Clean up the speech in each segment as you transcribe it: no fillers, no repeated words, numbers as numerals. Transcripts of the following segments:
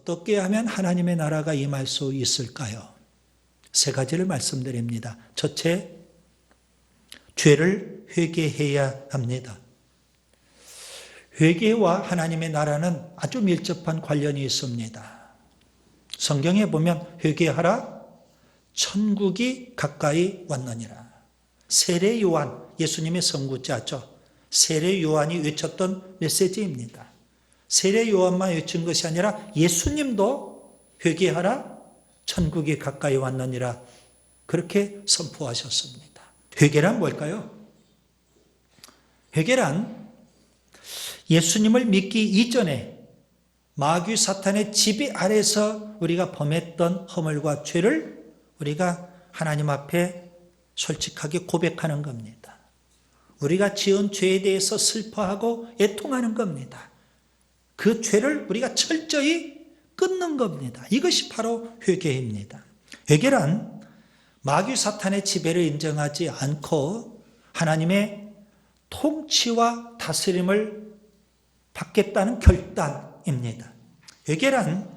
어떻게 하면 하나님의 나라가 임할 수 있을까요? 세 가지를 말씀드립니다. 첫째, 죄를 회개해야 합니다. 회개와 하나님의 나라는 아주 밀접한 관련이 있습니다. 성경에 보면 회개하라 천국이 가까이 왔느니라. 세례 요한, 예수님의 선구자죠. 세례 요한이 외쳤던 메시지입니다. 세례 요한만 외친 것이 아니라 예수님도 회개하라 천국이 가까이 왔느니라 그렇게 선포하셨습니다. 회개란 뭘까요? 회개란 예수님을 믿기 이전에 마귀 사탄의 지배 아래서 우리가 범했던 허물과 죄를 우리가 하나님 앞에 솔직하게 고백하는 겁니다. 우리가 지은 죄에 대해서 슬퍼하고 애통하는 겁니다. 그 죄를 우리가 철저히 끊는 겁니다. 이것이 바로 회개입니다. 회개란 마귀 사탄의 지배를 인정하지 않고 하나님의 통치와 다스림을 받겠다는 결단입니다. 회개란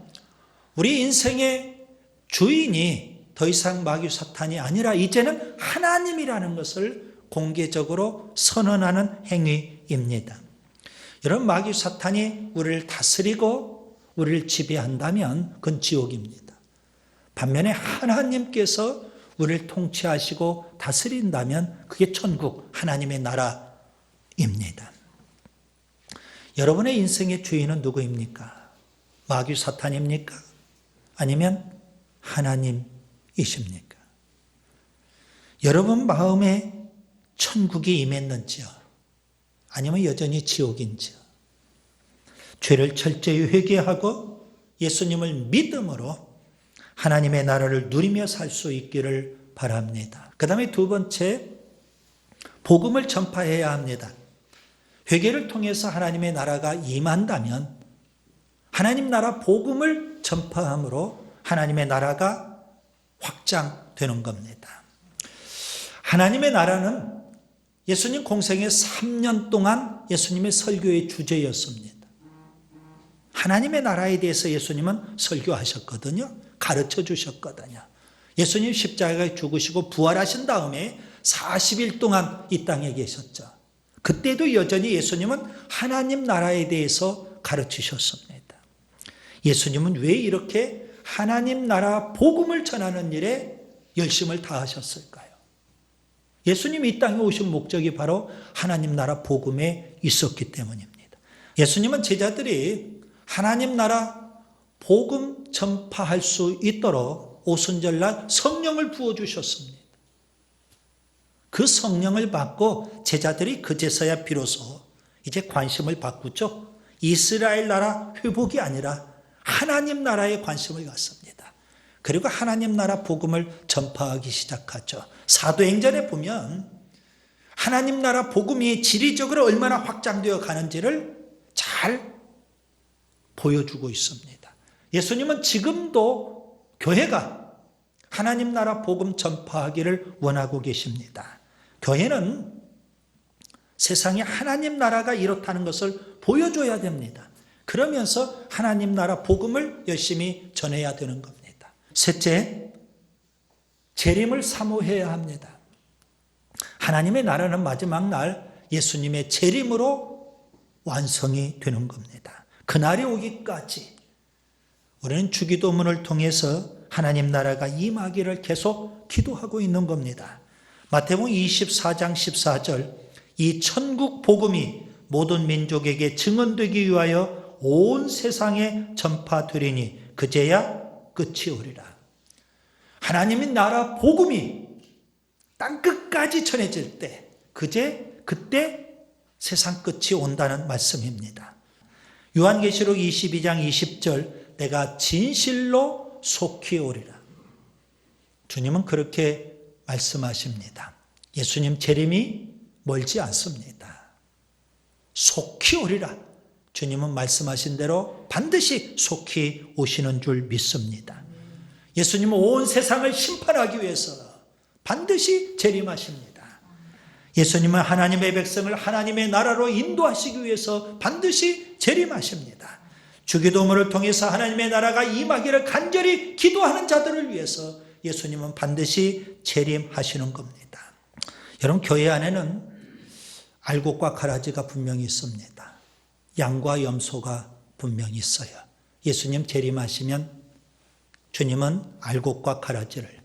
우리 인생의 주인이 더 이상 마귀 사탄이 아니라 이제는 하나님이라는 것을 공개적으로 선언하는 행위입니다. 여러분, 마귀 사탄이 우리를 다스리고 우리를 지배한다면 그건 지옥입니다. 반면에 하나님께서 우리를 통치하시고 다스린다면 그게 천국, 하나님의 나라입니다. 여러분의 인생의 주인은 누구입니까? 마귀 사탄입니까? 아니면 하나님이십니까? 여러분 마음에 천국이 임했는지요? 아니면 여전히 지옥인지요? 죄를 철저히 회개하고 예수님을 믿음으로 하나님의 나라를 누리며 살 수 있기를 바랍니다. 그 다음에 두 번째, 복음을 전파해야 합니다. 회개를 통해서 하나님의 나라가 임한다면 하나님 나라 복음을 전파함으로 하나님의 나라가 확장되는 겁니다. 하나님의 나라는 예수님 공생의 3년 동안 예수님의 설교의 주제였습니다. 하나님의 나라에 대해서 예수님은 설교하셨거든요. 가르쳐 주셨거든요. 예수님 십자가에 죽으시고 부활하신 다음에 40일 동안 이 땅에 계셨죠. 그때도 여전히 예수님은 하나님 나라에 대해서 가르치셨습니다. 예수님은 왜 이렇게 하나님 나라 복음을 전하는 일에 열심을 다하셨을까요? 예수님이 이 땅에 오신 목적이 바로 하나님 나라 복음에 있었기 때문입니다. 예수님은 제자들이 하나님 나라 복음 전파할 수 있도록 오순절날 성령을 부어주셨습니다. 그 성령을 받고 제자들이 그제서야 비로소 이제 관심을 바꾸죠. 이스라엘 나라 회복이 아니라 하나님 나라에 관심을 갖습니다. 그리고 하나님 나라 복음을 전파하기 시작하죠. 사도행전에 보면 하나님 나라 복음이 지리적으로 얼마나 확장되어 가는지를 잘 보여주고 있습니다. 예수님은 지금도 교회가 하나님 나라 복음 전파하기를 원하고 계십니다. 교회는 세상에 하나님 나라가 이렇다는 것을 보여줘야 됩니다. 그러면서 하나님 나라 복음을 열심히 전해야 되는 겁니다. 셋째, 재림을 사모해야 합니다. 하나님의 나라는 마지막 날 예수님의 재림으로 완성이 되는 겁니다. 그날이 오기까지 우리는 주기도문을 통해서 하나님 나라가 임하기를 계속 기도하고 있는 겁니다. 마태복음 24장 14절, 이 천국 복음이 모든 민족에게 증언되기 위하여 온 세상에 전파되리니 그제야 끝이 오리라. 하나님의 나라 복음이 땅 끝까지 전해질 때 그때 세상 끝이 온다는 말씀입니다. 요한계시록 22장 20절, 내가 진실로 속히 오리라. 주님은 그렇게 말씀하십니다. 예수님 재림이 멀지 않습니다. 속히 오리라. 주님은 말씀하신 대로 반드시 속히 오시는 줄 믿습니다. 예수님은 온 세상을 심판하기 위해서 반드시 재림하십니다. 예수님은 하나님의 백성을 하나님의 나라로 인도하시기 위해서 반드시 재림하십니다. 주기도문을 통해서 하나님의 나라가 임하기를 간절히 기도하는 자들을 위해서 예수님은 반드시 재림하시는 겁니다. 여러분, 교회 안에는 알곡과 가라지가 분명히 있습니다. 양과 염소가 분명히 있어요. 예수님 재림하시면 주님은 알곡과 가라지를,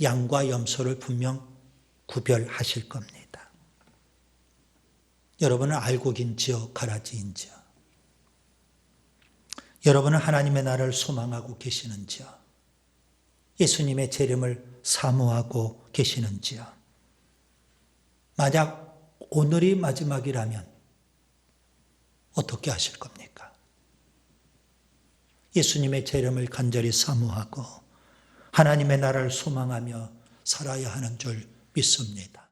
양과 염소를 분명 구별하실 겁니다. 여러분은 알곡인지요, 가라지인지요? 여러분은 하나님의 나라를 소망하고 계시는지요? 예수님의 재림을 사모하고 계시는지요? 만약 오늘이 마지막이라면 어떻게 하실 겁니까? 예수님의 재림을 간절히 사모하고 하나님의 나라를 소망하며 살아야 하는 줄 믿습니다.